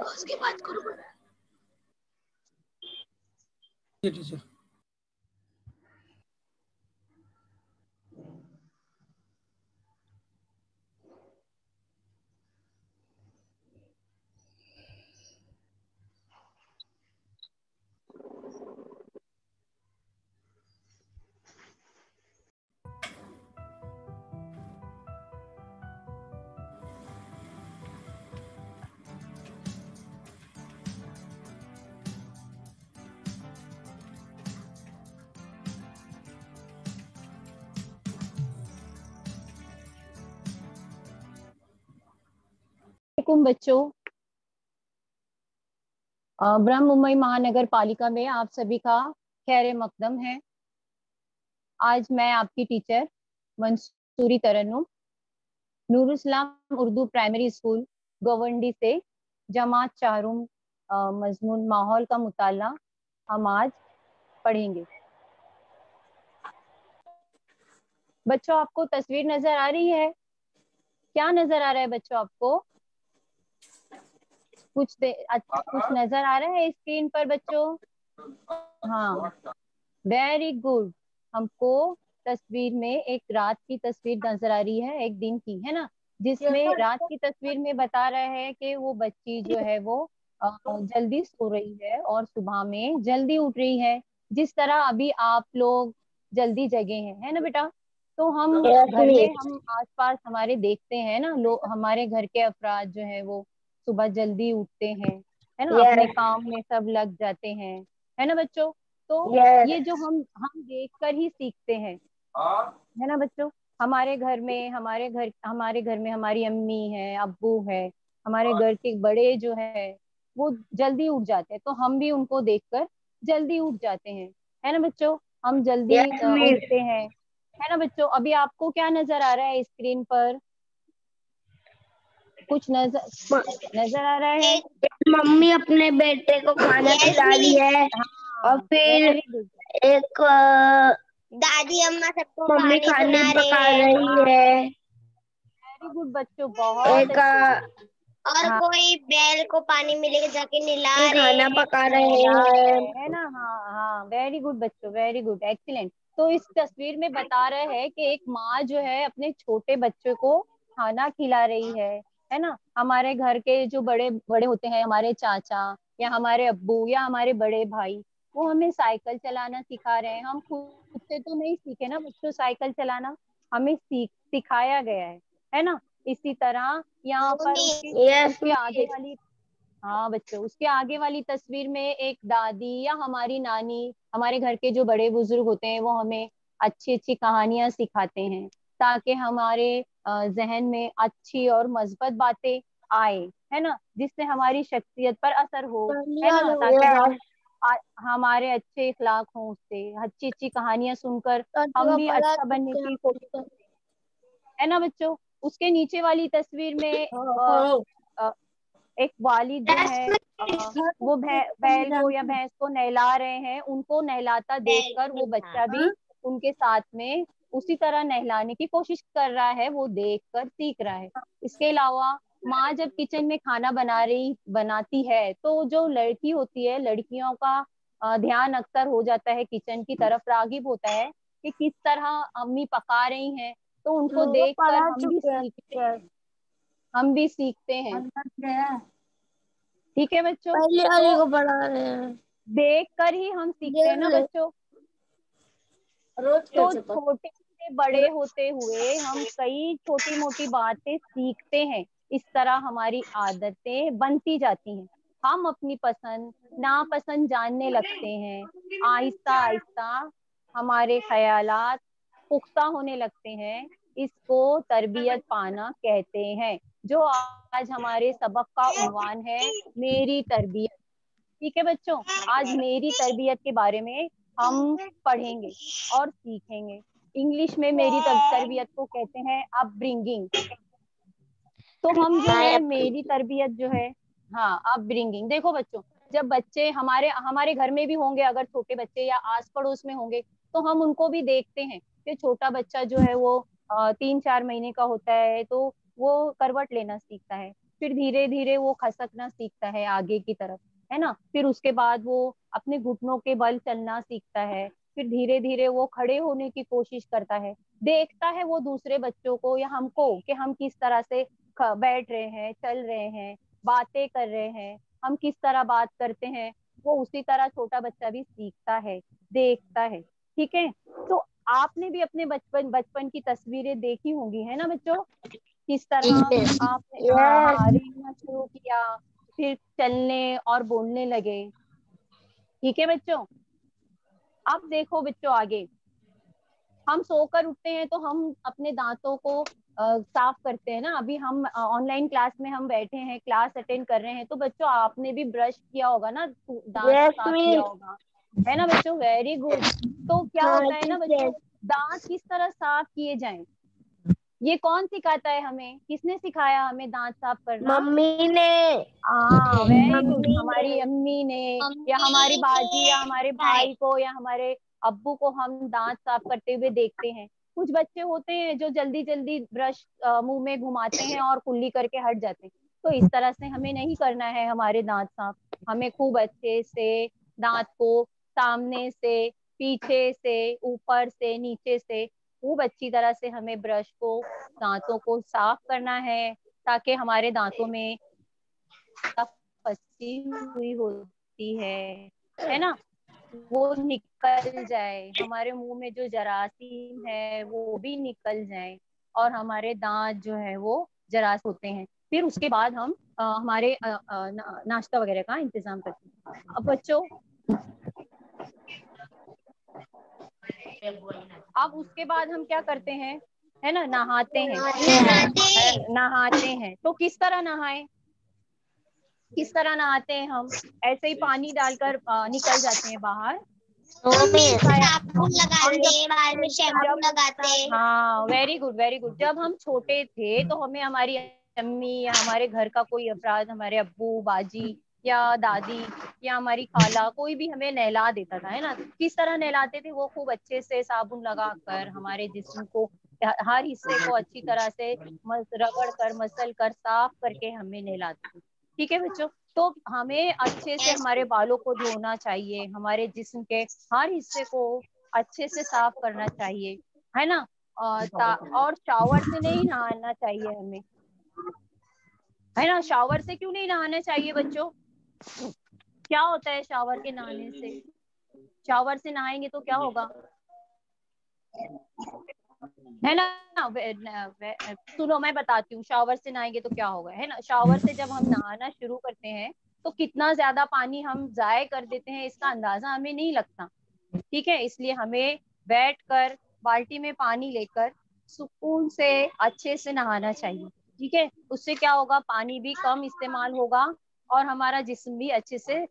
उसकी बात करो टीचर। बच्चों, ब्रह्म मुंबई महानगर पालिका में आप सभी का खैर मकदम है। आज मैं आपकी टीचर मंसूरी तरन्नुम नूरुल इस्लाम उर्दू प्राइमरी स्कूल गोवंडी से जमात चारूम मजमून माहौल का मुताला हम आज पढ़ेंगे। बच्चों, आपको तस्वीर नजर आ रही है? क्या नजर आ रहा है बच्चों आपको? कुछ नजर आ रहा है स्क्रीन पर बच्चों? हाँ, वेरी गुड। हमको तस्वीर में एक रात की तस्वीर नजर आ रही है, एक दिन की, है ना, जिसमें रात की तस्वीर में बता रहा है कि वो बच्ची जो है वो जल्दी सो रही है और सुबह में जल्दी उठ रही है, जिस तरह अभी आप लोग जल्दी जगे हैं, है ना बेटा? तो हम घर में हम आसपास हमारे देखते हैं ना, लोग हमारे घर के अफराद जो है वो सुबह जल्दी उठते हैं, है ना, अपने काम में सब लग जाते हैं, है ना बच्चों? तो ये जो हम देख कर ही सीखते हैं, है ना बच्चों? हमारे घर में हमारी अम्मी है, अब्बू है, हमारे घर के बड़े जो है वो जल्दी उठ जाते हैं, तो हम भी उनको देखकर जल्दी उठ जाते हैं, है ना बच्चों? हम जल्दी उठते हैं, है ना बच्चों? अभी आपको क्या नजर आ रहा है स्क्रीन पर? कुछ नजर आ रहा है? मम्मी अपने बेटे को खाना खिला रही है। और फिर वेरी गुड। एक दादी अम्मा सबको मम्मी कहानी खाने सुना पका रही है। रही है। वेरी गुड बच्चों, बहुत एक अच्छे। और हाँ, कोई बैल को पानी मिलेगा जाके नहला रहे खाना हैं। पका रहे हैं। है ना? हाँ हाँ, वेरी गुड बच्चों, वेरी गुड, एक्सीलेंट। तो इस तस्वीर में बता रहे हैं कि एक माँ जो है अपने छोटे बच्चे को खाना खिला रही है ना? हमारे घर के जो बड़े बड़े होते हैं, हमारे चाचा या हमारे अब्बू या हमारे बड़े भाई, वो हमें साइकिल चलाना सिखा रहे हैं। हम खुद से तो नहीं सीखे ना बच्चों साइकिल चलाना, हमें सिखाया गया है ना? इसी तरह यहाँ पर उसके आगे वाली, हाँ बच्चों, उसके आगे वाली तस्वीर में एक दादी या हमारी नानी, हमारे घर के जो बड़े बुजुर्ग होते हैं वो हमें अच्छी अच्छी कहानियां सिखाते हैं, ताकि हमारे जहन में अच्छी और मस्बत बातें आए, है ना, जिससे हमारी शख्सियत पर असर हो, है ना, ताकि हमारे अच्छे इखलाक हों उससे। अच्छी अच्छी कहानियां सुनकर हम भी अच्छा बनने की कोशिश करते हैं, है ना बच्चों? उसके नीचे वाली तस्वीर में एक वालिद जो है वो बैल को या भैंस को नहला रहे हैं, उनको नहलाता देखकर वो बच्चा भी उनके साथ में उसी तरह नहलाने की कोशिश कर रहा है, वो देखकर सीख रहा है। इसके अलावा माँ जब किचन में खाना बनाती है तो जो लड़की होती है, लड़कियों का ध्यान अक्सर हो जाता है किचन की तरफ, रागिब होता है कि किस तरह अम्मी पका रही हैं, तो उनको देखकर हम भी सीखते हैं। ठीक है बच्चों? पहले वाली को पढ़ा रहे हैं। देख कर ही हम सीखते हैं ना बच्चों। तो छोटे से बड़े होते हुए हम कई छोटी मोटी बातें सीखते हैं, इस तरह हमारी आदतें बनती जाती हैं, हम अपनी पसंद नापसंद जानने लगते हैं, आहिस्ता आहिस्ता हमारे ख्यालात पुख्ता होने लगते हैं। इसको तरबियत पाना कहते हैं, जो आज हमारे सबक का उन्वान है, मेरी तरबियत। ठीक है बच्चों, आज मेरी तरबियत के बारे में हम पढ़ेंगे और सीखेंगे। इंग्लिश में मेरी तरबियत को कहते हैं अपब्रिंगिंग। तो हम जो है मेरी तरबियत जो है, हाँ, अपब्रिंगिंग। देखो बच्चों, जब बच्चे हमारे हमारे घर में भी होंगे, अगर छोटे बच्चे या आस पड़ोस में होंगे, तो हम उनको भी देखते हैं कि छोटा बच्चा जो है वो 3-4 महीने का होता है तो वो करवट लेना सीखता है, फिर धीरे धीरे वो खसकना सीखता है आगे की तरफ, है ना। फिर उसके बाद वो अपने घुटनों के बल चलना सीखता है। फिर धीरे धीरे वो खड़े होने की कोशिश करता है, देखता है वो दूसरे बच्चों को या हमको कि हम किस तरह से बैठ रहे हैं, चल रहे हैं, बातें कर रहे हैं, हम किस तरह बात करते हैं। वो उसी तरह छोटा बच्चा भी सीखता है, देखता है। ठीक है, तो आपने भी अपने बचपन बचपन की तस्वीरें देखी होंगी, है ना बच्चों, किस तरह आपने हाँ यस। हाँ रेंगना शुरू किया, फिर चलने और बोलने लगे। ठीक है बच्चों, अब देखो बच्चों आगे, हम सोकर उठते हैं तो हम अपने दांतों को साफ करते हैं ना। अभी हम ऑनलाइन क्लास में हम बैठे हैं, क्लास अटेंड कर रहे हैं, तो बच्चों आपने भी ब्रश किया होगा ना, दांत यस साफ किया मिस। होगा, है ना बच्चों, वेरी गुड। तो क्या हाँ होता है ना बच्चों, टीचर। दांत किस तरह साफ किए जाएं, ये कौन सिखाता है हमें, किसने सिखाया हमें दांत साफ करना? मम्मी ने। हाँ वेरी गुड, मम्मी ने। हमारी अम्मी ने या हमारी मम्मी बाजी या ने हमारे है। भाई को या हमारे अब्बू को हम दांत साफ करते हुए देखते हैं। कुछ बच्चे होते हैं जो जल्दी जल्दी ब्रश मुंह में घुमाते हैं और कुल्ली करके हट जाते हैं। तो इस तरह से हमें नहीं करना है हमारे दांत साफ। हमें खूब अच्छे से दांत को सामने से, पीछे से, ऊपर से, नीचे से खूब अच्छी तरह से हमें ब्रश को, दांतों को साफ करना है, ताकि हमारे दांतों में फंसी हुई होती है ना, वो निकल जाए, हमारे मुंह में जो जरासीम है वो भी निकल जाए, और हमारे दांत जो है वो जरास होते हैं। फिर उसके बाद हम हमारे नाश्ता वगैरह का इंतजाम करते हैं। अब बच्चों, अब उसके बाद हम क्या करते हैं, है ना, नहाते हैं। नहाते हैं तो किस तरह नहाएं, किस तरह नहाते हैं हम, ऐसे ही पानी डालकर निकल जाते हैं बाहर, साबुन हम लगाते, जब बाल में शैम्पू जब लगाते। हाँ वेरी गुड वेरी गुड, जब हम छोटे थे तो हमें हमारी अम्मी या हमारे घर का कोई अफराद, हमारे अब्बू बाजी या दादी या हमारी खाला, कोई भी हमें नहला देता था, है ना। किस तरह नहलाते थे वो, खूब अच्छे से साबुन लगाकर हमारे जिस्म को, हर हिस्से को अच्छी तरह से रगड़ कर, मसल कर, साफ करके हमें नहलाते थे। ठीक है बच्चों, तो हमें अच्छे से हमारे बालों को धोना चाहिए, हमारे जिस्म के हर हिस्से को अच्छे से साफ करना चाहिए, है ना। और शावर से नहीं नहाना चाहिए हमें, है ना। शावर से क्यों नहीं नहाना चाहिए बच्चों, क्या होता है शावर के नहाने से, शावर से नहाएंगे तो क्या होगा, है ना। सुनो मैं बताती हूँ, शावर से नहाएंगे तो क्या होगा, है ना। शावर से जब हम नहाना शुरू करते हैं तो कितना ज्यादा पानी हम जाया कर देते हैं इसका अंदाजा हमें नहीं लगता। ठीक है, इसलिए हमें बैठ कर बाल्टी में पानी लेकर सुकून से अच्छे से नहाना चाहिए। ठीक है, उससे क्या होगा, पानी भी कम इस्तेमाल होगा और हमारा जिस्म भी अच्छे से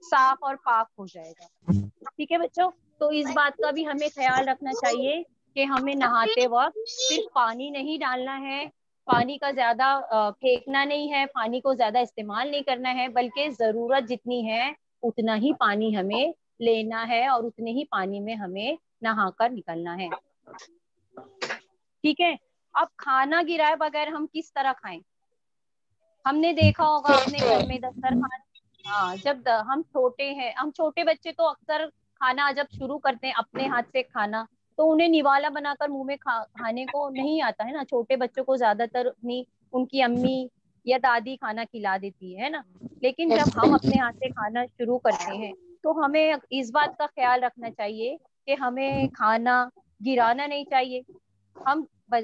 साफ और पाक हो जाएगा। ठीक है बच्चों, तो इस बात का भी हमें ख्याल रखना चाहिए कि हमें नहाते वक्त सिर्फ पानी नहीं डालना है, पानी का ज्यादा फेंकना नहीं है, पानी को ज्यादा इस्तेमाल नहीं करना है, बल्कि जरूरत जितनी है उतना ही पानी हमें लेना है और उतने ही पानी में हमें नहाकर निकलना है। ठीक है, अब खाना गिराए बगैर हम किस तरह खाएं, हमने देखा होगा अपने घर में दस्तरखान, हाँ जब हम छोटे हैं, हम छोटे बच्चे तो अक्सर खाना जब शुरू करते हैं अपने हाथ से खाना, तो उन्हें निवाला बनाकर मुंह में खाने को नहीं आता है ना। छोटे बच्चों को ज्यादातर अपनी उनकी अम्मी या दादी खाना खिला देती है ना। लेकिन जब हम अपने हाथ से खाना शुरू करते हैं तो हमें इस बात का ख्याल रखना चाहिए कि हमें खाना गिराना नहीं चाहिए।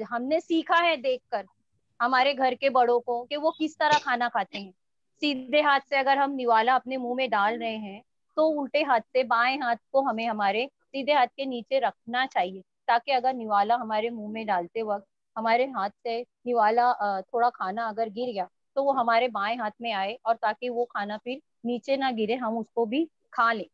हमने सीखा है देखकर हमारे घर के बड़ों को कि वो किस तरह खाना खाते हैं। सीधे हाथ से अगर हम निवाला अपने मुंह में डाल रहे हैं तो उल्टे हाथ से बाएं हाथ को हमें हमारे सीधे हाथ के नीचे रखना चाहिए, ताकि अगर निवाला हमारे मुंह में डालते वक्त हमारे हाथ से निवाला थोड़ा खाना अगर गिर गया तो वो हमारे बाएं हाथ में आए, और ताकि वो खाना फिर नीचे ना गिरे, हम उसको भी खा लें।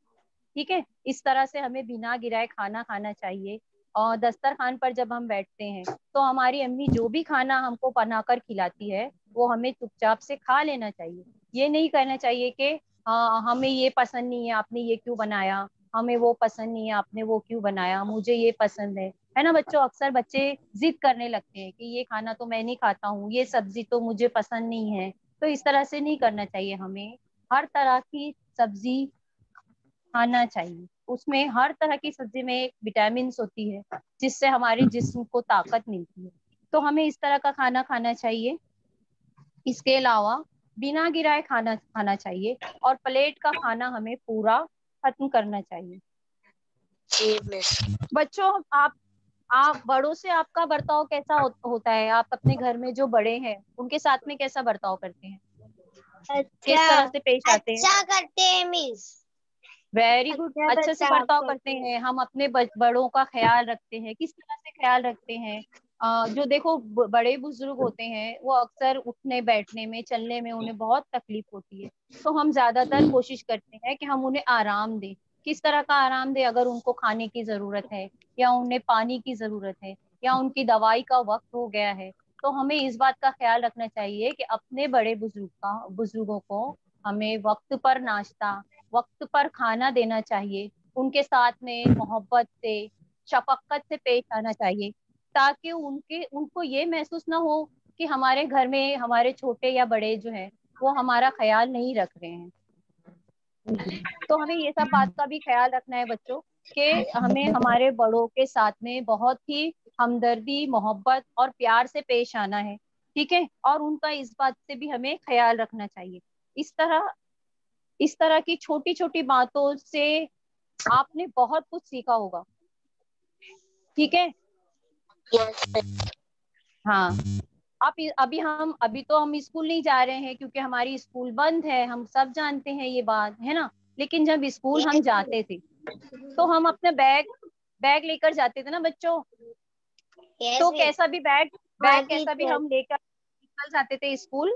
ठीक है, इस तरह से हमें बिना गिराए खाना खाना चाहिए। और दस्तरखान पर जब हम बैठते हैं तो हमारी अम्मी जो भी खाना हमको बनाकर खिलाती है वो हमें चुपचाप से खा लेना चाहिए। ये नहीं करना चाहिए कि हमें ये पसंद नहीं है आपने ये क्यों बनाया, हमें वो पसंद नहीं है आपने वो क्यों बनाया, मुझे ये पसंद है ना बच्चों। अक्सर बच्चे जिद करने लगते हैं कि ये खाना तो मैं नहीं खाता हूँ, ये सब्जी तो मुझे पसंद नहीं है। तो इस तरह से नहीं करना चाहिए, हमें हर तरह की सब्जी खाना चाहिए। उसमें हर तरह की सब्जी में विटामिन होती है जिससे हमारे जिस्म को ताकत मिलती है, तो हमें इस तरह का खाना खाना चाहिए। इसके अलावा बिना गिराए खाना खाना चाहिए और प्लेट का खाना हमें पूरा खत्म करना चाहिए। जी मिस। बच्चों, आप बड़ों से आपका बर्ताव कैसा होता है? आप अपने घर में जो बड़े हैं उनके साथ में कैसा बर्ताव करते हैं? किस तरह से पेश आते हैं? अच्छा करते हैं मिस। वेरी गुड, अच्छे से बर्ताव करते हैं। हम अपने बड़ों का ख्याल रखते हैं। किस तरह से ख्याल रखते हैं? जो देखो बड़े बुजुर्ग होते हैं वो अक्सर उठने बैठने में, चलने में उन्हें बहुत तकलीफ होती है, तो हम ज्यादातर कोशिश करते हैं कि हम उन्हें आराम दें। किस तरह का आराम दें? अगर उनको खाने की जरूरत है या उन्हें पानी की जरूरत है या उनकी दवाई का वक्त हो गया है, तो हमें इस बात का ख्याल रखना चाहिए कि अपने बड़े बुजुर्गों को हमें वक्त पर नाश्ता, वक्त पर खाना देना चाहिए। उनके साथ में मोहब्बत से, शफकत से पेश आना चाहिए, ताकि उनको ये महसूस ना हो कि हमारे घर में हमारे छोटे या बड़े जो हैं वो हमारा ख्याल नहीं रख रहे हैं। तो हमें ये सब बात का भी ख्याल रखना है बच्चों, कि हमें हमारे बड़ों के साथ में बहुत ही हमदर्दी, मोहब्बत और प्यार से पेश आना है, ठीक है? और उनका इस बात से भी हमें ख्याल रखना चाहिए। इस तरह की छोटी छोटी बातों से आपने बहुत कुछ सीखा होगा, ठीक है? हाँ, अभी तो हम स्कूल नहीं जा रहे हैं क्योंकि हमारी स्कूल बंद है, हम सब जानते हैं ये बात, है ना? लेकिन जब स्कूल हम जाते थे तो हम अपने बैग लेकर जाते थे ना बच्चों। तो कैसा भी बैग कैसा भी हम लेकर निकल जाते थे स्कूल,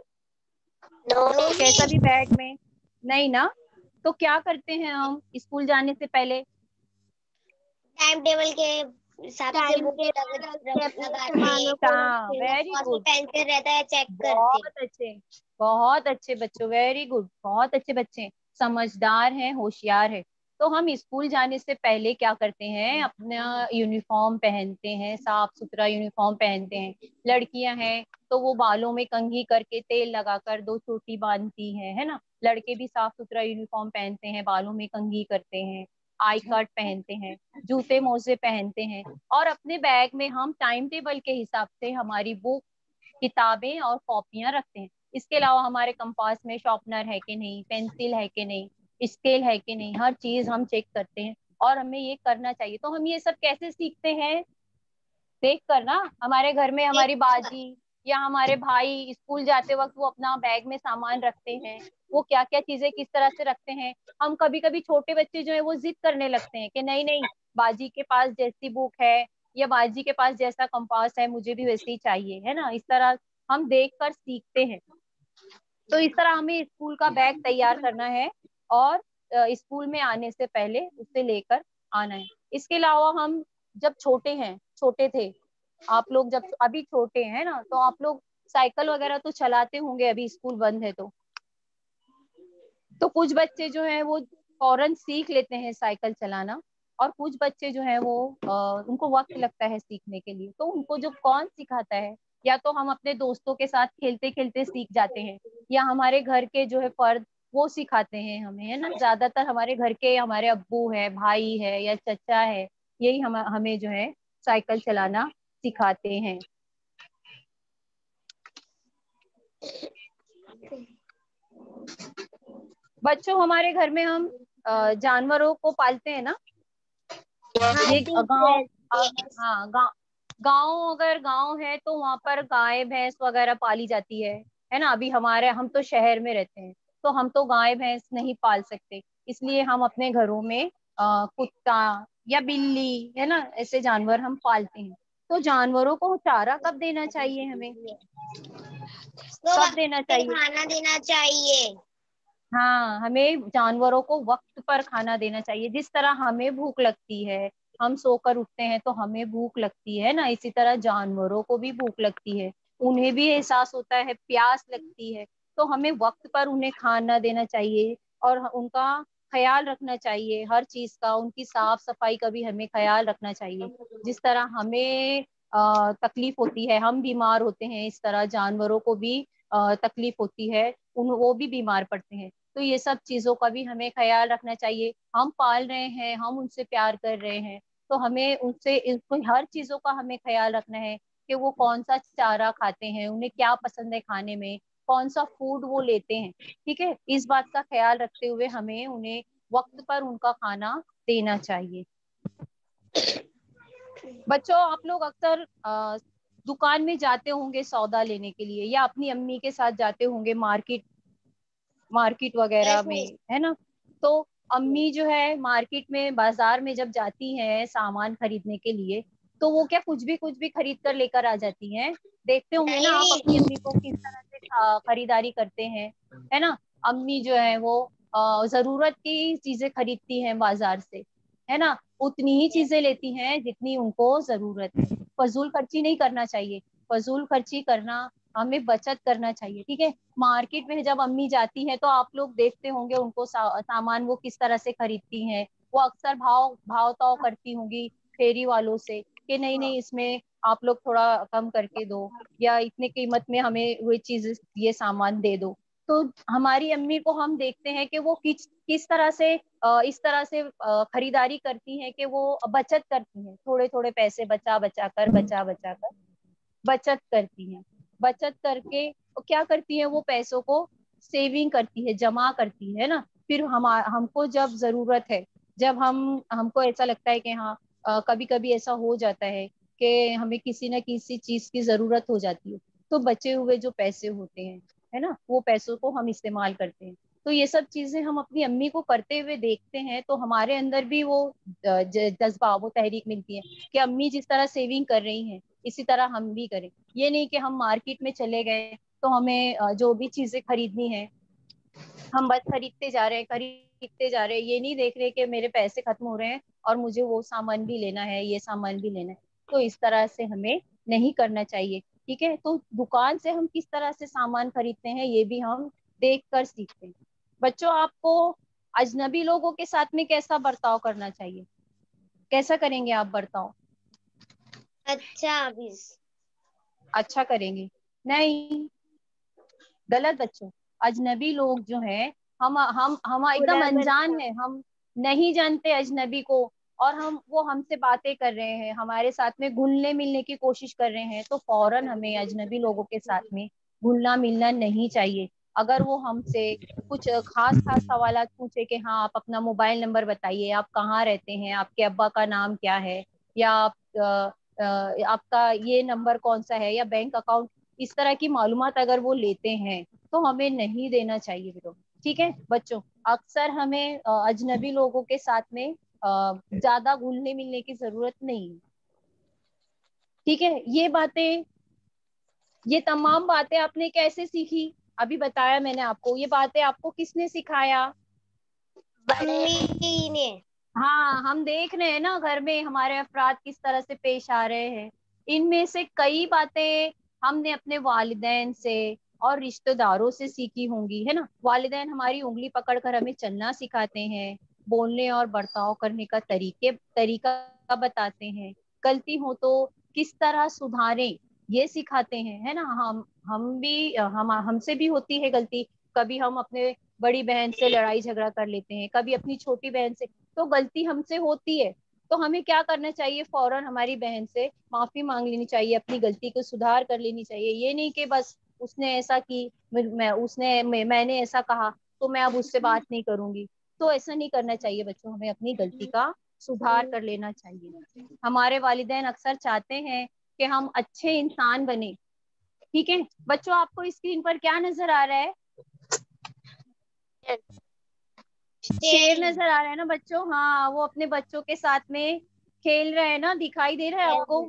कैसा भी बैग में, नहीं ना? तो क्या करते हैं हम स्कूल जाने से पहले? टाइम टेबल के हिसाब से बुक लगाते हैं, हाँ, वेरी गुड, पेन से रहता है चेक करते। बहुत अच्छे बच्चों, वेरी गुड, बहुत अच्छे बच्चे, समझदार हैं, होशियार है। तो हम स्कूल जाने से पहले क्या करते हैं? अपना यूनिफॉर्म पहनते हैं, साफ सुथरा यूनिफॉर्म पहनते हैं। लड़कियां हैं तो वो बालों में कंघी करके तेल लगाकर 2 चोटी बांधती हैं, है ना? लड़के भी साफ सुथरा यूनिफॉर्म पहनते हैं, बालों में कंघी करते हैं, आई कार्ड पहनते हैं, जूते मोजे पहनते हैं, और अपने बैग में हम टाइम टेबल के हिसाब से हमारी बुक, किताबें और कॉपियां रखते हैं। इसके अलावा हमारे कंपास में शार्पनर है कि नहीं, पेंसिल है कि नहीं, स्केल है कि नहीं, हर चीज हम चेक करते हैं और हमें ये करना चाहिए। तो हम ये सब कैसे सीखते हैं? देख कर ना। हमारे घर में हमारी बाजी या हमारे भाई स्कूल जाते वक्त वो अपना बैग में सामान रखते हैं, वो क्या क्या चीजें किस तरह से रखते हैं। हम कभी कभी छोटे बच्चे जो है वो जिद करने लगते हैं कि नहीं नहीं, बाजी के पास जैसी बुक है या बाजी के पास जैसा कंपास है मुझे भी वैसे ही चाहिए, है ना? इस तरह हम देख कर सीखते हैं। तो इस तरह हमें स्कूल का बैग तैयार करना है और स्कूल में आने से पहले उसे लेकर आना है। इसके अलावा हम जब छोटे थे, आप लोग जब अभी छोटे हैं ना, तो आप लोग साइकिल वगैरह तो चलाते होंगे, अभी स्कूल बंद है तो कुछ बच्चे जो हैं वो फौरन सीख लेते हैं साइकिल चलाना, और कुछ बच्चे जो हैं वो उनको वक्त लगता है सीखने के लिए। तो उनको जो कौन सिखाता है? या तो हम अपने दोस्तों के साथ खेलते खेलते सीख जाते हैं, या हमारे घर के जो है फर्द वो सिखाते हैं हमें, है ना? ज्यादातर हमारे घर के हमारे अब्बू है, भाई है या चचा है, यही हमें जो है साइकिल चलाना सिखाते हैं। बच्चों, हमारे घर में हम जानवरों को पालते हैं ना। ये गांव, हाँ, गांव अगर गांव है तो वहां पर गाय भैंस वगैरह पाली जाती है ना? अभी हम तो शहर में रहते हैं तो हम तो गाय भैंस नहीं पाल सकते, इसलिए हम अपने घरों में कुत्ता या बिल्ली, है ना, ऐसे जानवर हम पालते हैं। तो जानवरों को चारा कब देना चाहिए हमें? कब देना चाहिए? खाना देना चाहिए। हाँ, हमें जानवरों को वक्त पर खाना देना चाहिए। जिस तरह हमें भूख लगती है, हम सोकर उठते हैं तो हमें भूख लगती है ना, इसी तरह जानवरों को भी भूख लगती है, उन्हें भी एहसास होता है, प्यास लगती है। तो हमें वक्त पर उन्हें खाना देना चाहिए और उनका ख्याल रखना चाहिए, हर चीज का, उनकी साफ सफाई का भी हमें ख्याल रखना चाहिए। जिस तरह हमें तकलीफ होती है, हम बीमार होते हैं, इस तरह जानवरों को भी तकलीफ होती है, वो भी बीमार पड़ते हैं। तो ये सब चीजों का भी हमें ख्याल रखना चाहिए। हम पाल रहे हैं, हम उनसे प्यार कर रहे हैं, तो हमें उनसे हर चीजों का हमें ख्याल रखना है कि वो कौन सा चारा खाते हैं, उन्हें क्या पसंद है खाने में, कौन सा फूड वो लेते हैं। ठीक है, इस बात का ख्याल रखते हुए हमें उन्हें वक्त पर उनका खाना देना चाहिए। बच्चों, आप लोग अक्सर दुकान में जाते होंगे सौदा लेने के लिए, या अपनी अम्मी के साथ जाते होंगे मार्केट वगैरह Yes, miss. में, है ना। तो अम्मी जो है मार्केट में, बाजार में जब जाती हैं सामान खरीदने के लिए, तो वो क्या कुछ भी खरीद कर लेकर आ जाती हैं? देखते होंगे ना आप अपनी नहीं, अम्मी को किस तरह से खरीदारी करते हैं, है ना। अम्मी जो है वो जरूरत की चीजें खरीदती हैं बाजार से, है ना। उतनी ही चीजें लेती हैं जितनी उनको जरूरत है। फजूल खर्ची नहीं करना चाहिए। फजूल खर्ची करना, हमें बचत करना चाहिए। ठीक है, मार्केट में जब अम्मी जाती हैं तो आप लोग देखते होंगे उनको सामान वो किस तरह से खरीदती हैं। वो अक्सर भाव ताव करती होंगी फेरी वालों से कि नहीं नहीं, इसमें आप लोग थोड़ा कम करके दो, या इतने कीमत में हमें वो चीज, ये सामान दे दो। तो हमारी अम्मी को हम देखते हैं कि वो किस तरह से इस तरह से खरीदारी करती हैं कि वो बचत करती हैं, थोड़े थोड़े पैसे बचा बचा कर बचत करती हैं। बचत करके वो क्या करती है, वो पैसों को सेविंग करती है, जमा करती है ना। फिर हमको जब जरूरत है, जब हमको ऐसा लगता है कि हाँ, कभी कभी ऐसा हो जाता है कि हमें किसी न किसी चीज की जरूरत हो जाती है, तो बचे हुए जो पैसे होते हैं, है ना, वो पैसों को हम इस्तेमाल करते हैं। तो ये सब चीजें हम अपनी अम्मी को करते हुए देखते हैं, तो हमारे अंदर भी वो जज्बा, वो तहरीक मिलती है कि अम्मी जिस तरह सेविंग कर रही हैं, इसी तरह हम भी करें। ये नहीं कि हम मार्केट में चले गए तो हमें जो भी चीजें खरीदनी है हम बस खरीदते जा रहे हैं, ये नहीं देख रहे कि मेरे पैसे खत्म हो रहे हैं और मुझे वो सामान भी लेना है, ये सामान भी लेना है। तो इस तरह से हमें नहीं करना चाहिए। ठीक है, तो दुकान से हम किस तरह से सामान खरीदते हैं ये भी हम देख कर सीखते हैं। बच्चों, आपको अजनबी लोगों के साथ में कैसा बर्ताव करना चाहिए? कैसा करेंगे आप बर्ताव? अच्छा मिस। अच्छा करेंगे? नहीं, गलत बच्चों। अजनबी लोग जो हैं, हम एकदम अनजान है, हम नहीं जानते अजनबी को, और वो हमसे बातें कर रहे हैं, हमारे साथ में घुलने मिलने की कोशिश कर रहे हैं, तो फौरन हमें अजनबी लोगों के साथ में घुलना मिलना नहीं चाहिए। अगर वो हमसे कुछ खास खास सवालात पूछे कि हाँ आप अपना मोबाइल नंबर बताइए, आप कहाँ रहते हैं, आपके अब्बा का नाम क्या है, या आपका ये नंबर कौन सा है, या बैंक अकाउंट, इस तरह की मालूमात अगर वो लेते हैं तो हमें नहीं देना चाहिए बेटो। ठीक है बच्चों, अक्सर हमें अजनबी लोगों के साथ में ज्यादा घुलने मिलने की जरूरत नहीं है। ठीक है, ये तमाम बातें आपने कैसे सीखी? अभी बताया मैंने आपको, ये बातें आपको किसने सिखाया? मम्मी ने। हाँ, हम देख रहे हैं ना घर में हमारे अफराद किस तरह से पेश आ रहे हैं। इनमें से कई बातें हमने अपने वालिदैन से और रिश्तेदारों से सीखी होंगी, है ना। वालिदैन हमारी उंगली पकड़कर हमें चलना सिखाते हैं, बोलने और बर्ताव करने का तरीका बताते हैं, गलती हो तो किस तरह सुधारें ये सिखाते हैं, है ना। हम भी हमसे भी होती है गलती। कभी हम अपने बड़ी बहन से लड़ाई झगड़ा कर लेते हैं, कभी अपनी छोटी बहन से, तो गलती हमसे होती है। तो हमें क्या करना चाहिए, फौरन हमारी बहन से माफी मांग लेनी चाहिए, अपनी गलती को सुधार कर लेनी चाहिए। ये नहीं कि बस उसने ऐसा की, मैंने ऐसा कहा तो मैं अब उससे बात नहीं करूंगी। तो ऐसा नहीं करना चाहिए बच्चों, हमें अपनी गलती का सुधार कर लेना चाहिए। हमारे वालिदैन अक्सर चाहते हैं कि हम अच्छे इंसान बने। ठीक है बच्चों, आपको स्क्रीन पर क्या नजर आ रहा है? शेर नजर आ रहा है ना बच्चों? हाँ, वो अपने बच्चों के साथ में खेल रहे हैं ना, दिखाई दे रहा है आपको?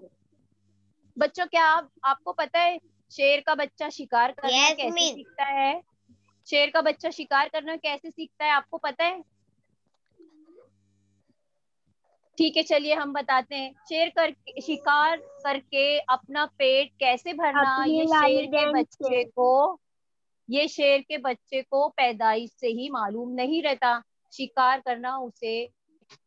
बच्चों, क्या आपको पता है शेर का बच्चा शिकार करना यस कैसे मिस। सीखता है? शेर का बच्चा शिकार करना कैसे सीखता है, आपको पता है? ठीक है, चलिए हम बताते हैं। शिकार करके अपना पेट कैसे भरना, अपने वालिदैन से। ये शेर के बच्चे को पैदाइश से ही मालूम नहीं रहता। शिकार करना उसे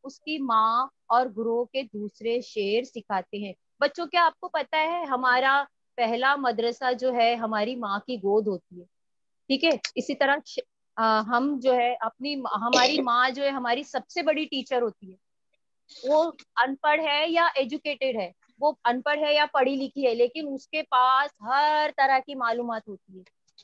उसकी माँ और ग्रोह के दूसरे शेर सिखाते हैं। बच्चों, क्या आपको पता है हमारा पहला मदरसा जो है हमारी माँ की गोद होती है, ठीक है। इसी तरह हम जो है हमारी माँ जो है हमारी सबसे बड़ी टीचर होती है। वो अनपढ़ है या एजुकेटेड है, वो अनपढ़ है या पढ़ी लिखी है, लेकिन उसके पास हर तरह की मालूमात होती है,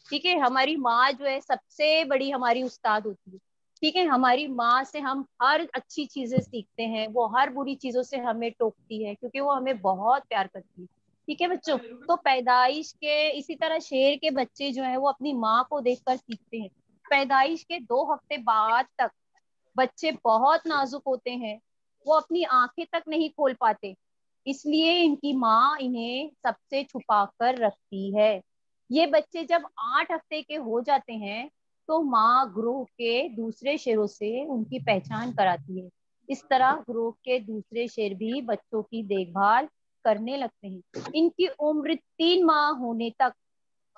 ठीक है। हमारी माँ जो है सबसे बड़ी हमारी उस्ताद होती है, ठीक है। हमारी माँ से हम हर अच्छी चीजें सीखते हैं, वो हर बुरी चीजों से हमें टोकती है, क्योंकि वो हमें बहुत प्यार करती है, ठीक है बच्चों। तो पैदाइश के इसी तरह शेर के बच्चे जो है वो अपनी माँ को देखकर सीखते हैं। पैदाइश के 2 हफ्ते बाद तक बच्चे बहुत नाजुक होते हैं, वो अपनी आंखें तक नहीं खोल पाते, इसलिए इनकी माँ इन्हें सबसे छुपा कर रखती है। ये बच्चे जब 8 हफ्ते के हो जाते हैं तो माँ ग्रोह के दूसरे शेरों से उनकी पहचान कराती है। इस तरह ग्रोह के दूसरे शेर भी बच्चों की देखभाल करने लगते हैं। इनकी उम्र 3 माह होने तक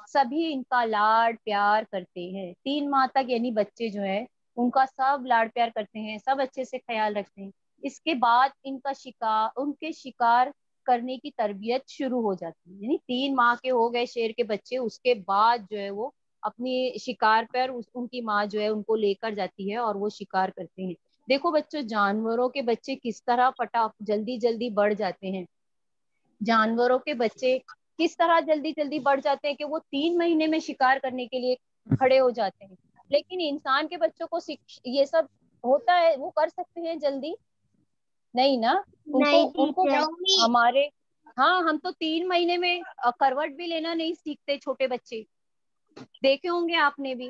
सभी इनका लाड प्यार करते हैं। 3 माह तक यानी बच्चे जो है उनका सब लाड प्यार करते हैं, सब अच्छे से ख्याल रखते हैं। इसके बाद उनके शिकार करने की तरबियत शुरू हो जाती है, यानी 3 माह के हो गए शेर के बच्चे, उसके बाद जो है वो अपनी शिकार पर उनकी माँ जो है उनको लेकर जाती है और वो शिकार करते हैं। देखो बच्चों, जानवरों के बच्चे किस तरह जल्दी जल्दी बढ़ जाते हैं। जानवरों के बच्चे किस तरह जल्दी जल्दी बढ़ जाते हैं कि वो 3 महीने में शिकार करने के लिए खड़े हो जाते हैं, लेकिन इंसान के बच्चों को ये सब होता है, वो कर सकते हैं जल्दी? नहीं ना। उनको उनको हमारे हाँ, हम तो 3 महीने में करवट भी लेना नहीं सीखते, छोटे बच्चे देखे होंगे आपने भी।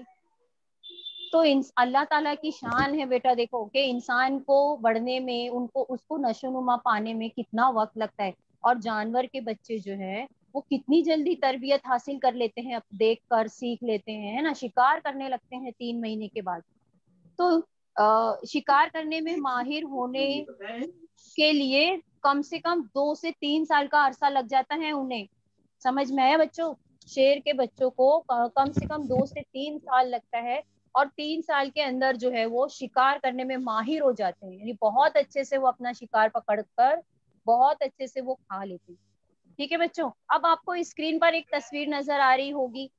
तो अल्लाह ताला की शान है बेटा, देखो कि इंसान को बढ़ने में उसको नशोनुमा पाने में कितना वक्त लगता है, और जानवर के बच्चे जो है वो कितनी जल्दी तरबियत हासिल कर लेते हैं, अब देख कर सीख लेते हैं, है ना, शिकार करने लगते हैं 3 महीने के बाद। तो शिकार करने में माहिर होने के लिए कम से कम 2 से 3 साल का अरसा लग जाता है उन्हें। समझ में आया बच्चों? शेर के बच्चों को कम से कम 2 से 3 साल लगता है, और 3 साल के अंदर जो है वो शिकार करने में माहिर हो जाते हैं, यानी बहुत अच्छे से वो अपना शिकार पकड़ कर बहुत अच्छे से वो खा लेते हैं, ठीक है बच्चों। अब आपको स्क्रीन पर एक तस्वीर नजर आ रही होगी,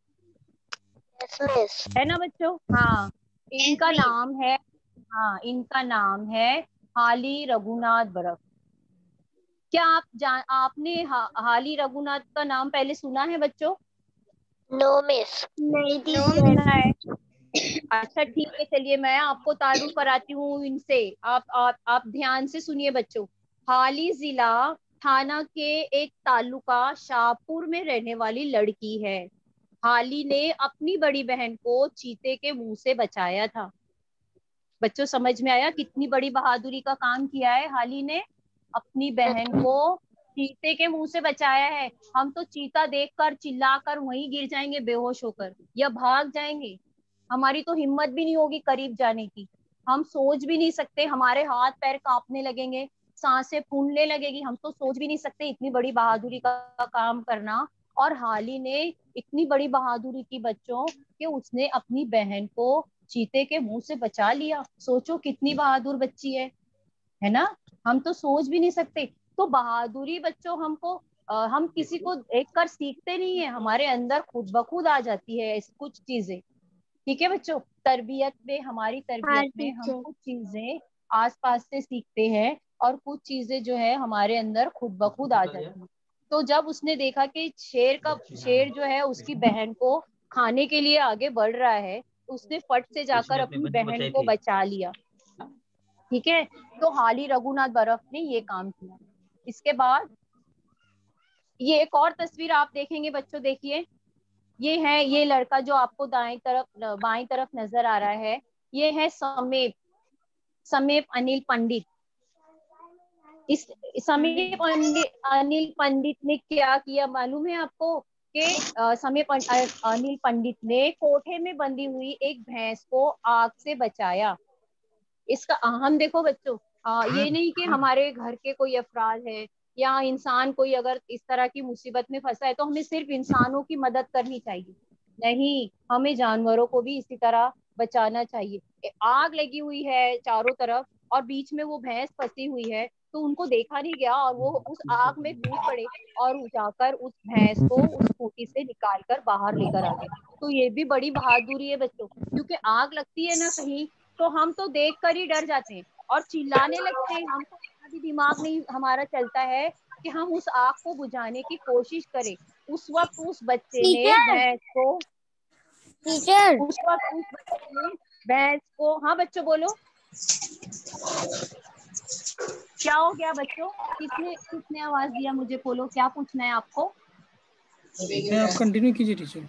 है ना बच्चों? हाँ, इनका नाम है इनका नाम है हाली रघुनाथ बर्फ। क्या आपने हाली रघुनाथ का नाम पहले सुना है बच्चों? No miss. नहीं सुना टीचर। है? अच्छा ठीक है, चलिए मैं आपको तारुफ कराती हूँ इनसे। आप ध्यान से सुनिए बच्चों। हाली जिला थाना के एक तालुका शाहपुर में रहने वाली लड़की है। हाली ने अपनी बड़ी बहन को चीते के मुंह से बचाया था। बच्चों समझ में आया कितनी बड़ी बहादुरी का काम किया है हाली ने? अपनी बहन को चीते के मुंह से बचाया है। हम तो चीता देखकर चिल्लाकर वहीं गिर जाएंगे बेहोश होकर, या भाग जाएंगे, हमारी तो हिम्मत भी नहीं होगी करीब जाने की, हम सोच भी नहीं सकते, हमारे हाथ पैर कांपने लगेंगे, सांसें फूलने लगेगी, हम तो सोच भी नहीं सकते इतनी बड़ी बहादुरी का काम करना। और हाली ने इतनी बड़ी बहादुरी की बच्चों कि उसने अपनी बहन को चीते के मुंह से बचा लिया। सोचो कितनी बहादुर बच्ची है ना? हम तो सोच भी नहीं सकते। तो बहादुरी बच्चों हम किसी को देख कर सीखते नहीं है, हमारे अंदर खुद ब खुद आ जाती है कुछ चीजें, ठीक है बच्चों। हमारी हाँ तरबियत में हम टीचर। कुछ चीजें आसपास से सीखते हैं, और कुछ चीजें जो है हमारे अंदर खुद ब खुद आ जाती हैं। तो जब उसने देखा कि शेर जो है उसकी बहन को खाने के लिए आगे बढ़ रहा है, उसने फट से जाकर अपनी बहन को बचा लिया, ठीक है। तो हाली रघुनाथ बर्फ ने ये काम किया। इसके बाद ये एक और तस्वीर आप देखेंगे बच्चों, देखिए ये लड़का जो आपको बाएं तरफ नजर आ रहा है, ये है समीप अनिल पंडित। इस समीप अनिल पंडित ने क्या किया मालूम है आपको? कि समीप अनिल पंडित ने कोठे में बंधी हुई एक भैंस को आग से बचाया। इसका हम देखो बच्चों, ये नहीं कि हमारे घर के कोई अफराद है या इंसान कोई अगर इस तरह की मुसीबत में फंसा है तो हमें सिर्फ इंसानों की मदद करनी चाहिए, नहीं, हमें जानवरों को भी इसी तरह बचाना चाहिए। आग लगी हुई है चारों तरफ और बीच में वो भैंस फंसी हुई है, तो उनको देखा नहीं गया और वो उस आग में कूद पड़े और जाकर उस भैंस को उस खूंटी से निकाल कर बाहर लेकर आ गए। तो ये भी बड़ी बहादुरी है बच्चों, क्योंकि आग लगती है ना कहीं तो हम तो देख कर ही डर जाते हैं और चिल्लाने लगते हैं। हमको इतना भी दिमाग नहीं हमारा चलता है कि हम उस आग को बुझाने की कोशिश करें। उस वक्त उस बच्चे ने टीचर भैंस को टीचर उस वक्त उस बच्चे ने भैंस को, हाँ बच्चों बोलो, क्या हो गया बच्चों? किसने किसने आवाज दिया मुझे? बोलो क्या पूछना है आपको? आप कंटिन्यू कीजिए टीचर।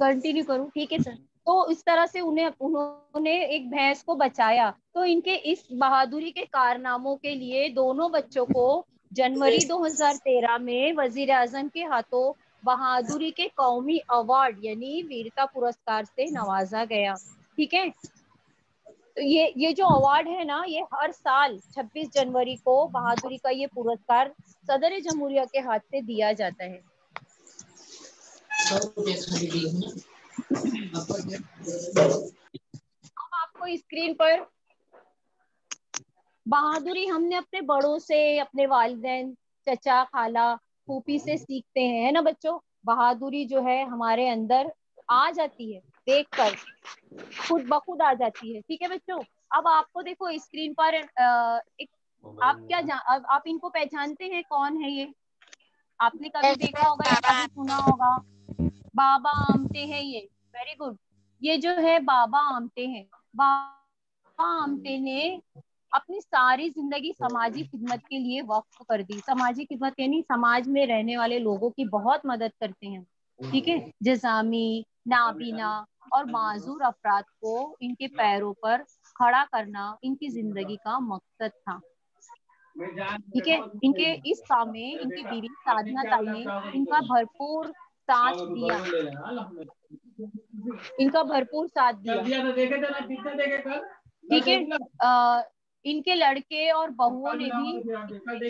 कंटिन्यू करूं? ठीक है सर। तो इस तरह से उन्होंने एक भैंस को बचाया। तो इनके इस बहादुरी के कारनामों के लिए दोनों बच्चों को जनवरी 2013 में वजीर आजम के हाथों बहादुरी के कौमी अवार्ड यानी वीरता पुरस्कार से नवाजा गया। ठीक है, तो ये जो अवार्ड है ना, ये हर साल 26 जनवरी को बहादुरी का ये पुरस्कार सदर जमहूरिया के हाथ से दिया जाता है। अब आपको स्क्रीन पर बहादुरी हमने अपने बड़ों से, अपने वालिदैन, चचा, खाला, फूफी से सीखते हैं, है ना बच्चों? बहादुरी जो है हमारे अंदर आ जाती है, देखकर खुद ब खुद आ जाती है। ठीक है बच्चों, अब आपको देखो स्क्रीन पर एक अब आप इनको पहचानते हैं? कौन है ये? आपने कभी देखा होगा या कभी सुना होगा? बाबा आमटे हैं ये। Very good. ये जो है बाबा आमटे हैं। बाबा आमटे ने अपनी सारी जिंदगी समाजी खिदमत के लिए वक्फ कर दी। समाजी खिदमत यानी समाज में रहने वाले लोगों की बहुत मदद करते हैं। ठीक है, जजामी, नाबीना और माजूर अफराद को इनके पैरों पर खड़ा करना इनकी जिंदगी का मकसद था। ठीक है, इनके इस काम में इनकी बीवी साधना ताई ने इनका भरपूर साथ दिया, इनका भरपूर साथ दिया। ठीक है, इनके लड़के और बहुओं ने भी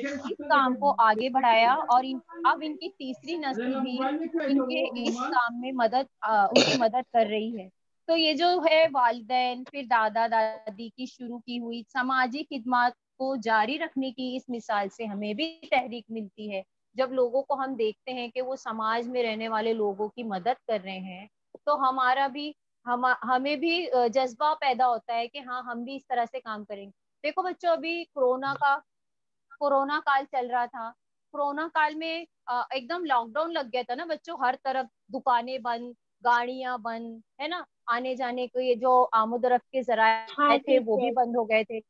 इस काम को आगे बढ़ाया और अब इनकी तीसरी नस्ल भी इनके इस काम में उनकी मदद कर रही है। तो ये जो है वालिदैन फिर दादा दादी की शुरू की हुई समाजी खिदमत को जारी रखने की इस मिसाल से हमें भी तहरीक मिलती है। जब लोगों को हम देखते हैं कि वो समाज में रहने वाले लोगों की मदद कर रहे हैं, तो हमें भी जज्बा पैदा होता है कि हाँ हम भी इस तरह से काम करेंगे। देखो बच्चों, अभी कोरोना काल चल रहा था। कोरोना काल में एकदम लॉकडाउन लग गया था ना बच्चों, हर तरफ दुकानें बंद, गाड़ियां बंद, है ना, आने जाने के ये जो आमदरफ्त के जराए थे वो भी बंद हो गए थे।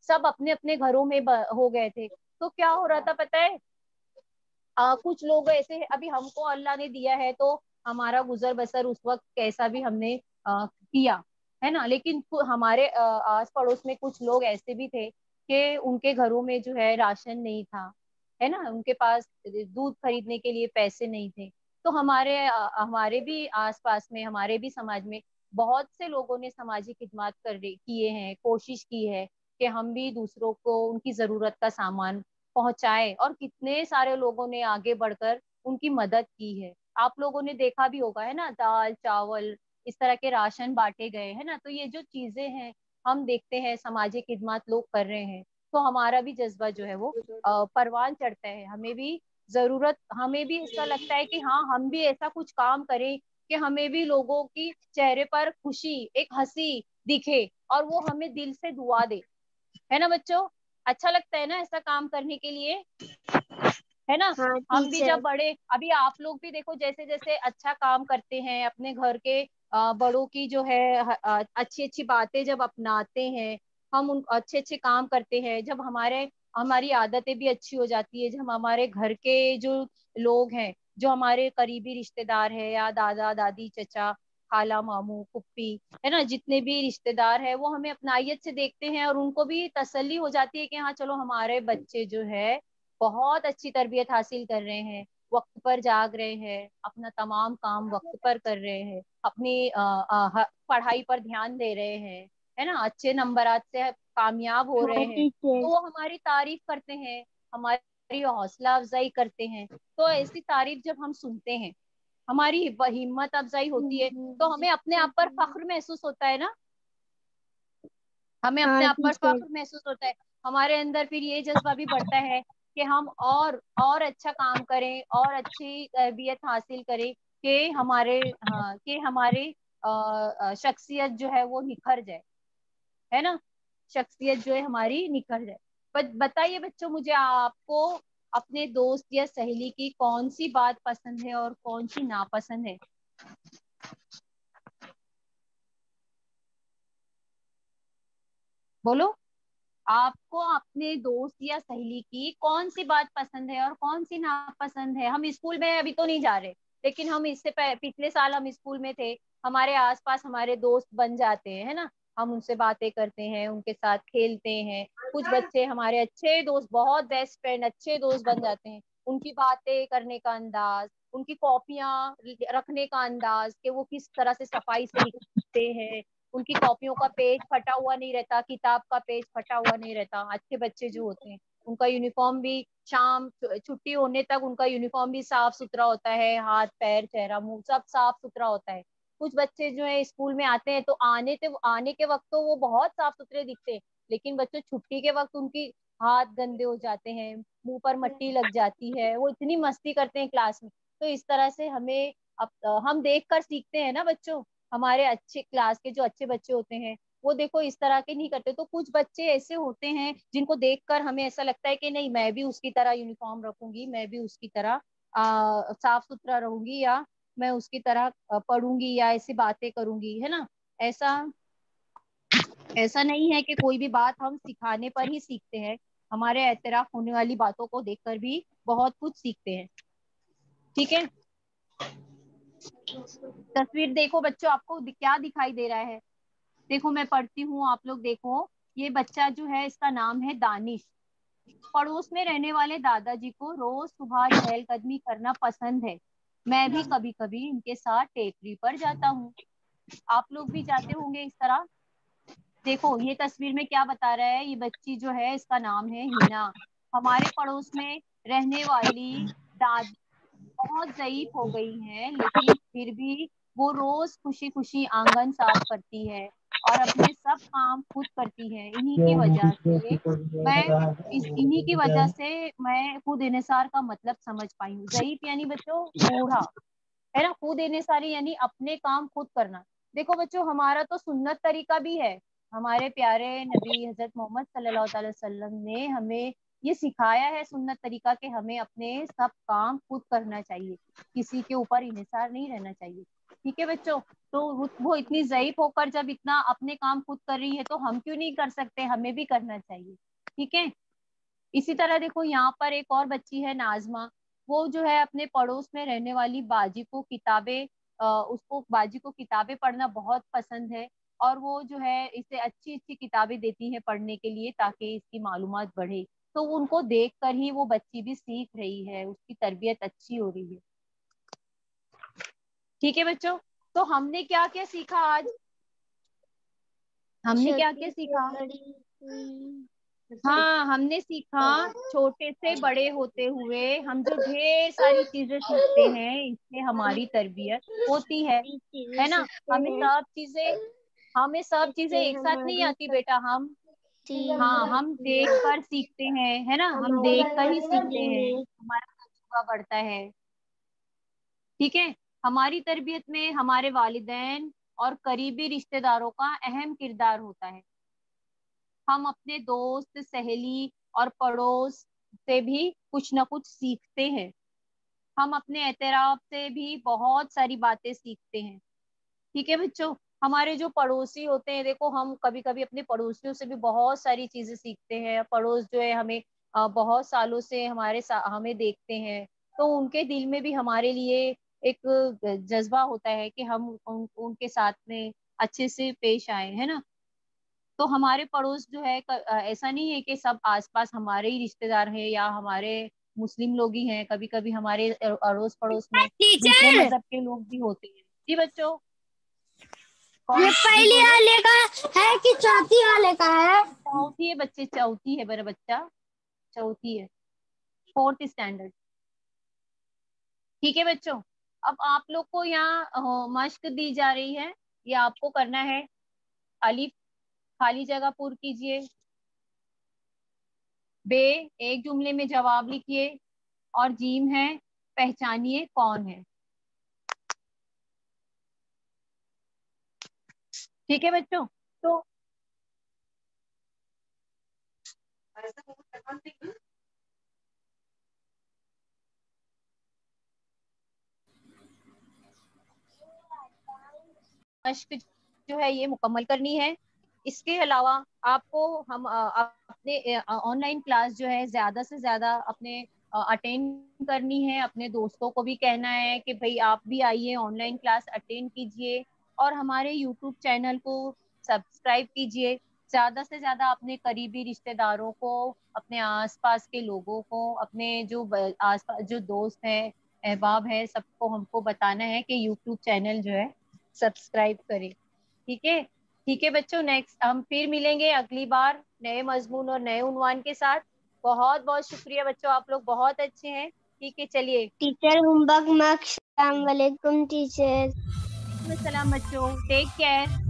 सब अपने अपने घरों में हो गए थे। तो क्या हो रहा था पता है? कुछ लोग ऐसे, अभी हमको अल्लाह ने दिया है तो हमारा गुजर बसर उस वक्त कैसा भी हमने किया, है ना। लेकिन हमारे आस पड़ोस में कुछ लोग ऐसे भी थे कि उनके घरों में जो है राशन नहीं था, है ना, उनके पास दूध खरीदने के लिए पैसे नहीं थे। तो हमारे भी आस पास में, हमारे भी समाज में बहुत से लोगों ने समाजी खिदमत किए हैं, कोशिश की है कि हम भी दूसरों को उनकी जरूरत का सामान पहुंचाए, और कितने सारे लोगों ने आगे बढ़कर उनकी मदद की है। आप लोगों ने देखा भी होगा, है ना, दाल चावल इस तरह के राशन बांटे गए, है ना। तो ये जो चीजें हैं हम देखते हैं समाजिक खिदमत लोग कर रहे हैं, तो हमारा भी जज्बा जो है वो परवान चढ़ता है। हमें भी ऐसा लगता है कि हाँ हम भी ऐसा कुछ काम करें कि हमें भी लोगों की चेहरे पर खुशी, एक हंसी दिखे और वो हमें दिल से दुआ दे, है ना बच्चों। अच्छा लगता है ना ऐसा काम करने के लिए, है ना। हाँ हम भी जब टीचर। बड़े, अभी आप लोग भी देखो जैसे जैसे अच्छा काम करते हैं अपने घर के बड़ों की जो है अच्छी अच्छी बातें जब अपनाते हैं, हम उन अच्छे अच्छे काम करते हैं, जब हमारी आदतें भी अच्छी हो जाती है, जब हमारे घर के जो लोग हैं, जो हमारे करीबी रिश्तेदार है या दादा दादी चचा खाला मामू फुप्पी, है ना, जितने भी रिश्तेदार है वो हमें अपनाइयत से देखते हैं और उनको भी तसल्ली हो जाती है कि हाँ चलो हमारे बच्चे जो है बहुत अच्छी तरबियत हासिल कर रहे हैं, वक्त पर जाग रहे हैं, अपना तमाम काम वक्त पर कर रहे हैं, अपनी पढ़ाई पर ध्यान दे रहे हैं, है ना, अच्छे नंबरात से कामयाब हो रहे हाँ हैं। टीचर। तो वो हमारी तारीफ करते हैं, हमारी हौसला अफजाई करते हैं। तो ऐसी तारीफ जब हम सुनते हैं, हमारी हिम्मत अफजाई होती है, तो हमें अपने आप पर फख्र महसूस होता है ना, हमें अपने हाँ आप पर टीचर। फख्र महसूस होता है। हमारे अंदर फिर ये जज्बा भी बढ़ता है कि हम और अच्छा काम करें और अच्छी तरबियत हासिल करें कि हमारे शख्सियत जो है वो निखर जाए, है ना, शख्सियत जो है हमारी निखर जाए। बताइए बच्चों, मुझे आपको अपने दोस्त या सहेली की कौन सी बात पसंद है और कौन सी नापसंद है? बोलो, आपको अपने दोस्त या सहेली की कौन सी बात पसंद है और कौन सी नापसंद है? हम स्कूल में अभी तो नहीं जा रहे, लेकिन हम इससे पिछले साल हम स्कूल में थे, हमारे आसपास हमारे दोस्त बन जाते हैं, है ना, हम उनसे बातें करते हैं, उनके साथ खेलते हैं। कुछ बच्चे हमारे अच्छे दोस्त, बहुत बेस्ट फ्रेंड, अच्छे दोस्त बन जाते हैं। उनकी बातें करने का अंदाज, उनकी कॉपियां रखने का अंदाज, कि वो किस तरह से सफाई से लिखते हैं, उनकी कॉपियों का पेज फटा हुआ नहीं रहता, किताब का पेज फटा हुआ नहीं रहता। अच्छे बच्चे जो होते हैं उनका यूनिफॉर्म भी शाम छुट्टी होने तक उनका यूनिफॉर्म भी साफ सुथरा होता है, हाथ पैर चेहरा मुंह सब साफ सुथरा होता है। कुछ बच्चे जो है स्कूल में आते हैं तो आने के वक्त तो वो बहुत साफ सुथरे दिखते हैं, लेकिन बच्चों छुट्टी के वक्त उनकी हाथ गंदे हो जाते हैं, मुंह पर मट्टी लग जाती है, वो इतनी मस्ती करते हैं क्लास में। तो इस तरह से हम देख कर सीखते हैं ना बच्चों। हमारे अच्छे क्लास के जो अच्छे बच्चे होते हैं वो देखो इस तरह के नहीं करते। तो कुछ बच्चे ऐसे होते हैं जिनको देखकर हमें ऐसा लगता है कि नहीं, मैं भी उसकी तरह यूनिफॉर्म रखूंगी, मैं भी उसकी तरह साफ सुथरा रहूंगी, या मैं उसकी तरह पढ़ूंगी या ऐसी बातें करूंगी, है ना। ऐसा ऐसा नहीं है कि कोई भी बात हम सिखाने पर ही सीखते हैं, हमारे एतराफ होने वाली बातों को देखकर भी बहुत कुछ सीखते हैं। ठीक है, तस्वीर देखो बच्चों, आपको क्या दिखाई दे रहा है? देखो मैं पढ़ती हूँ, आप लोग देखो। ये बच्चा जो है इसका नाम है दानिश। पड़ोस में रहने वाले दादाजी को रोज सुबह चहलकदमी करना पसंद है। मैं भी कभी कभी इनके साथ टेकरी पर जाता हूँ। आप लोग भी जाते होंगे इस तरह। देखो ये तस्वीर में क्या बता रहा है, ये बच्ची जो है इसका नाम है हिना। हमारे पड़ोस में रहने वाली दादी बहुत ज़ईफ हो गई है, लेकिन फिर भी वो रोज खुशी खुशी आंगन साफ करती है और अपने सब काम खुद करती है। इन्हीं की वजह से मैं खुद इन्हिसार का मतलब समझ पाई हूँ। ज़ईफ यानी बच्चों बूढ़ा, है ना, खुद इन्हिसारी यानी अपने काम खुद करना। देखो बच्चों, हमारा तो सुन्नत तरीका भी है। हमारे प्यारे नबी हजरत मोहम्मद सल्लल्लाहु अलैहि वसल्लम ने हमें ये सिखाया है सुन्नत तरीका, कि हमें अपने सब काम खुद करना चाहिए, किसी के ऊपर इन्हिसार नहीं रहना चाहिए। ठीक है बच्चों, तो वो इतनी ज़ईफ होकर जब इतना अपने काम खुद कर रही है तो हम क्यों नहीं कर सकते, हमें भी करना चाहिए। ठीक है, इसी तरह देखो यहाँ पर एक और बच्ची है नाजमा। वो जो है अपने पड़ोस में रहने वाली बाजी को उसको बाजी को किताबें पढ़ना बहुत पसंद है, और वो जो है इसे अच्छी अच्छी किताबें देती है पढ़ने के लिए, ताकि इसकी मालूमात बढ़े। तो उनको देख कर ही वो बच्ची भी सीख रही है, उसकी तरबियत अच्छी हो रही है। ठीक है बच्चों, तो हमने क्या क्या सीखा आज? हमने क्या क्या सीखा? हाँ, हमने सीखा छोटे से बड़े होते हुए हम जो ढेर सारी चीजें सीखते हैं, इससे हमारी तरबियत होती है ना। हमें सब चीजें हमें सब चीजें एक साथ नहीं आती बेटा। हम देख कर सीखते हैं, है ना, हम देख कर ही सीखते हैं, हमारा तजुर्बा बढ़ता है। ठीक है, हमारी तरबियत में हमारे वालिदैन और करीबी रिश्तेदारों का अहम किरदार होता है। हम अपने दोस्त सहेली और पड़ोस से भी कुछ ना कुछ सीखते हैं। हम अपने एतराफ से भी बहुत सारी बातें सीखते हैं। ठीक है बच्चों, हमारे जो पड़ोसी होते हैं, देखो हम कभी कभी अपने पड़ोसियों से भी बहुत सारी चीजें सीखते हैं। पड़ोस जो है हमें बहुत सालों से हमें देखते हैं, तो उनके दिल में भी हमारे लिए एक जज्बा होता है कि हम उनके साथ में अच्छे से पेश आए, है ना। तो हमारे पड़ोस जो है ऐसा नहीं है कि सब आसपास हमारे ही रिश्तेदार हैं या हमारे मुस्लिम लोग ही हैं। कभी कभी हमारे अड़ोस पड़ोस में दूसरे टीचर, मजहब के लोग भी होते हैं। जी बच्चों, ये जी पहली बोलो। वाले का है कि चौथी वाले का है? चौथी है बच्चे, चौथी है मेरा बच्चा, चौथी है, 4th स्टैंडर्ड। ठीक है बच्चों, अब आप लोग को यहाँ मश्क दी जा रही है, ये आपको करना है। अलिफ खाली जगह पूर कीजिए, बे एक जुमले में जवाब लिखिए, और जीम है पहचानिए कौन है। ठीक है बच्चों, तो मश्क जो है ये मुकम्मल करनी है। इसके अलावा आपको हम अपने ऑनलाइन क्लास जो है ज्यादा से ज्यादा अपने अटेंड करनी है। अपने दोस्तों को भी कहना है कि भाई आप भी आइए, ऑनलाइन क्लास अटेंड कीजिए, और हमारे यूट्यूब चैनल को सब्सक्राइब कीजिए। ज्यादा से ज्यादा अपने करीबी रिश्तेदारों को, अपने आसपास के लोगों को, अपने जो आसपास जो दोस्त हैं, अहबाब हैं, सबको हमको बताना है कि यूट्यूब चैनल जो है सब्सक्राइब करें। ठीक है, ठीक है बच्चों, नेक्स्ट हम फिर मिलेंगे अगली बार नए मजमून और नए उन्वान के साथ। बहुत बहुत शुक्रिया बच्चों, आप लोग बहुत अच्छे हैं। ठीक है, चलिए, टीचर होमवर्क मार्क्स। अस्सलाम वालेकुम टीचर। अस्सलाम बच्चों, टेक केयर।